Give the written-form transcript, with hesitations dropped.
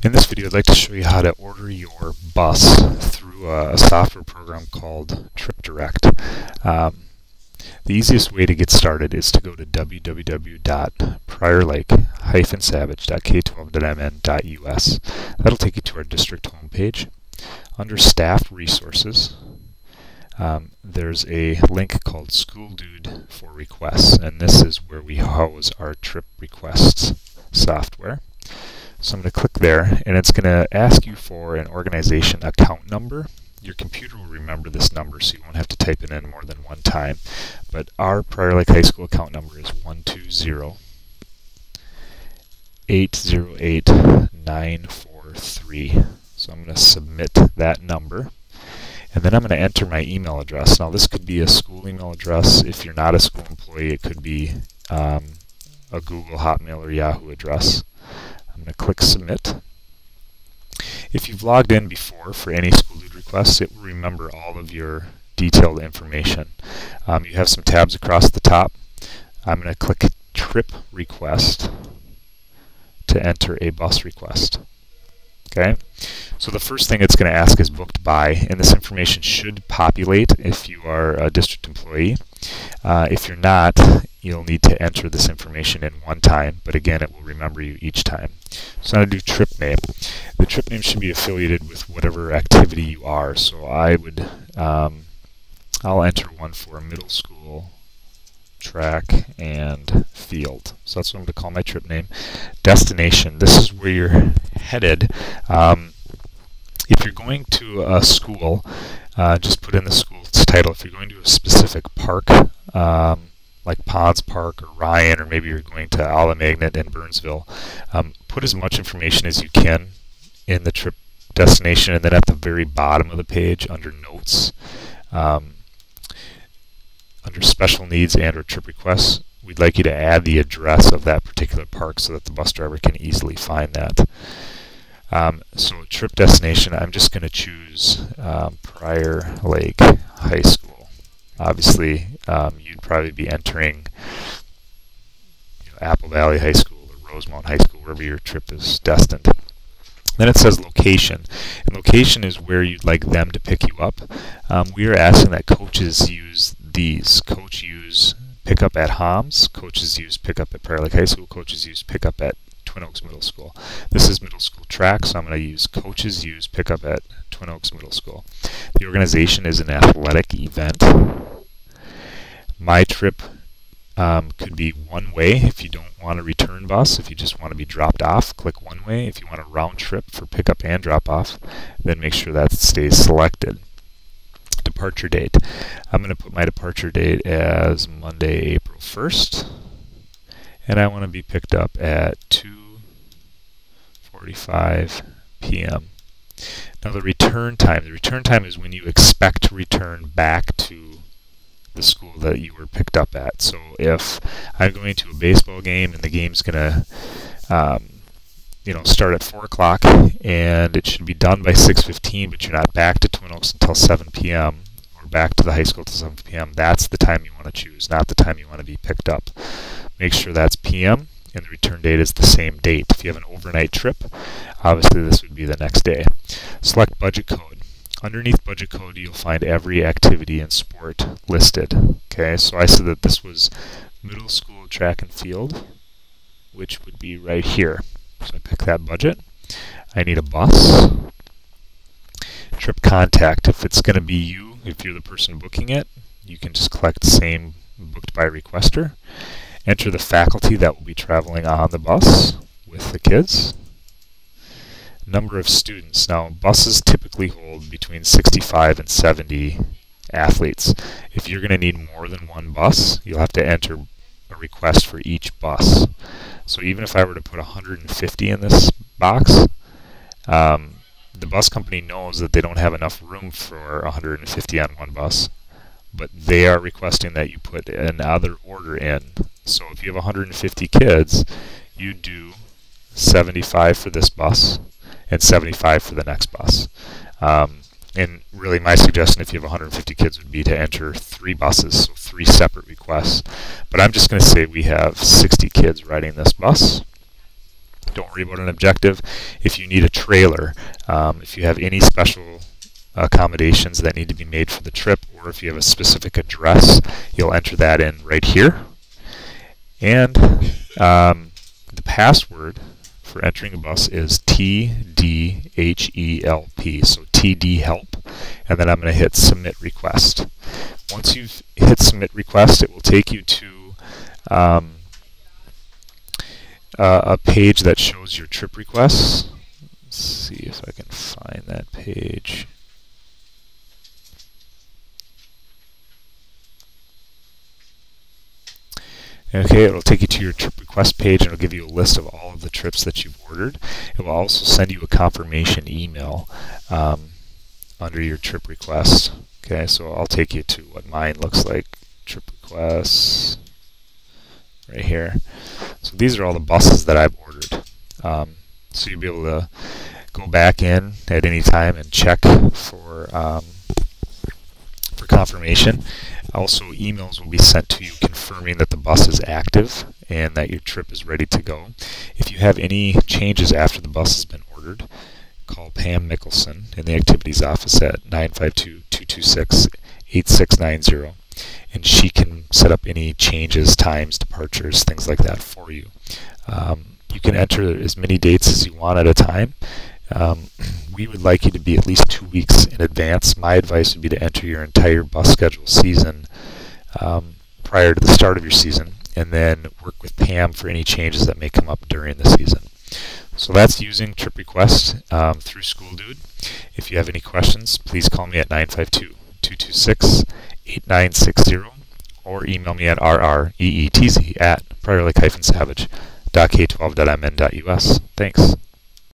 In this video, I'd like to show you how to order your bus through a software program called TripDirect. The easiest way to get started is to go to www.priorlake-savage.k12.mn.us. That'll take you to our district homepage. Under Staff Resources, there's a link called School Dude for Requests, and this is where we house our trip requests software. So I'm going to click there, and it's going to ask you for an organization account number. Your computer will remember this number, so you won't have to type it in more than one time. But our Prior Lake High School account number is 120-808-943. So I'm going to submit that number. And then I'm going to enter my email address. Now this could be a school email address. If you're not a school employee, it could be a Google, Hotmail, or Yahoo address. I'm going to click Submit. If you've logged in before for any School Dude requests, it will remember all of your detailed information. You have some tabs across the top. I'm going to click Trip Request to enter a bus request. Okay, so the first thing it's going to ask is booked by, and this information should populate if you are a district employee. If you're not, you'll need to enter this information in one time, but again, it will remember you each time. So I'm going to do trip name. The trip name should be affiliated with whatever activity you are. So I would, I'll enter one for middle school, track, and field. So that's what I'm going to call my trip name. Destination, this is where you're headed. If you're going to a school, just put in the school's title. If you're going to a specific park, like Ponds Park or Ryan, or maybe you're going to Ala Magnet in Burnsville, put as much information as you can in the trip destination, and then at the very bottom of the page under Notes, under Special Needs and or Trip Requests, we'd like you to add the address of that particular park so that the bus driver can easily find that. So trip destination, I'm just going to choose Prior Lake High School. Obviously, you'd probably be entering Apple Valley High School or Rosemount High School, wherever your trip is destined. Then it says location, and location is where you'd like them to pick you up. We are asking that coaches use these. Coach use pickup at Homs, coaches use pickup at Prior Lake High School, coaches use pickup at Twin Oaks Middle School. This is middle school track, so I'm going to use coaches use pickup at Twin Oaks Middle School. The organization is an athletic event. My trip could be one way if you don't want a return bus. If you just want to be dropped off, click one way. If you want a round trip for pickup and drop off, then make sure that stays selected. Departure date. I'm going to put my departure date as Monday, April 1st. And I want to be picked up at 2:45 p.m. Now the return time. The return time is when you expect to return back to the school that you were picked up at. So if I'm going to a baseball game and the game's going to start at 4 o'clock and it should be done by 6:15, but you're not back to Twin Oaks until 7 p.m. or back to the high school till 7 p.m., that's the time you want to choose, not the time you want to be picked up. Make sure that's p.m. and the return date is the same date. If you have an overnight trip, obviously this would be the next day. Select budget code. Underneath budget code, you'll find every activity and sport listed. Okay, so I said that this was middle school track and field, which would be right here. So I pick that budget. I need a bus. Trip contact. If it's going to be you, if you're the person booking it, you can just collect same booked by requester. Enter the faculty that will be traveling on the bus with the kids. Number of students. Now, buses typically hold between 65 and 70 athletes. If you're going to need more than one bus, you'll have to enter a request for each bus. So even if I were to put 150 in this box, the bus company knows that they don't have enough room for 150 on one bus, but they are requesting that you put another order in. So if you have 150 kids, you do 75 for this bus and 75 for the next bus. And really my suggestion if you have 150 kids would be to enter 3 buses, so 3 separate requests. But I'm just going to say we have 60 kids riding this bus. don't worry about an objective. If you need a trailer, if you have any special accommodations that need to be made for the trip, or if you have a specific address, you'll enter that in right here. And the password for entering a bus is TDHELP, so TD help, and then I'm going to hit submit request. Once you've hit submit request, it will take you to a page that shows your trip requests. Let's see if I can find that page. Okay, it'll take you to your trip request page, and it'll give you a list of all of the trips that you've ordered. It will also send you a confirmation email under your trip request. Okay, so I'll take you to what mine looks like. Trip requests right here. So these are all the buses that I've ordered. So you'll be able to go back in at any time and check for confirmation. Also, emails will be sent to you confirming that the bus is active and that your trip is ready to go. If you have any changes after the bus has been ordered, call Pam Mickelson in the activities office at 952-226-8690, and she can set up any changes, times, departures, things like that for you. You can enter as many dates as you want at a time. We would like you to be at least 2 weeks in advance. My advice would be to enter your entire bus schedule season prior to the start of your season, and then work with Pam for any changes that may come up during the season. So that's using Trip Request through SchoolDude. If you have any questions, please call me at 952-226-8960 or email me at rreetz@priorlake-savage.k12.mn.us. Thanks.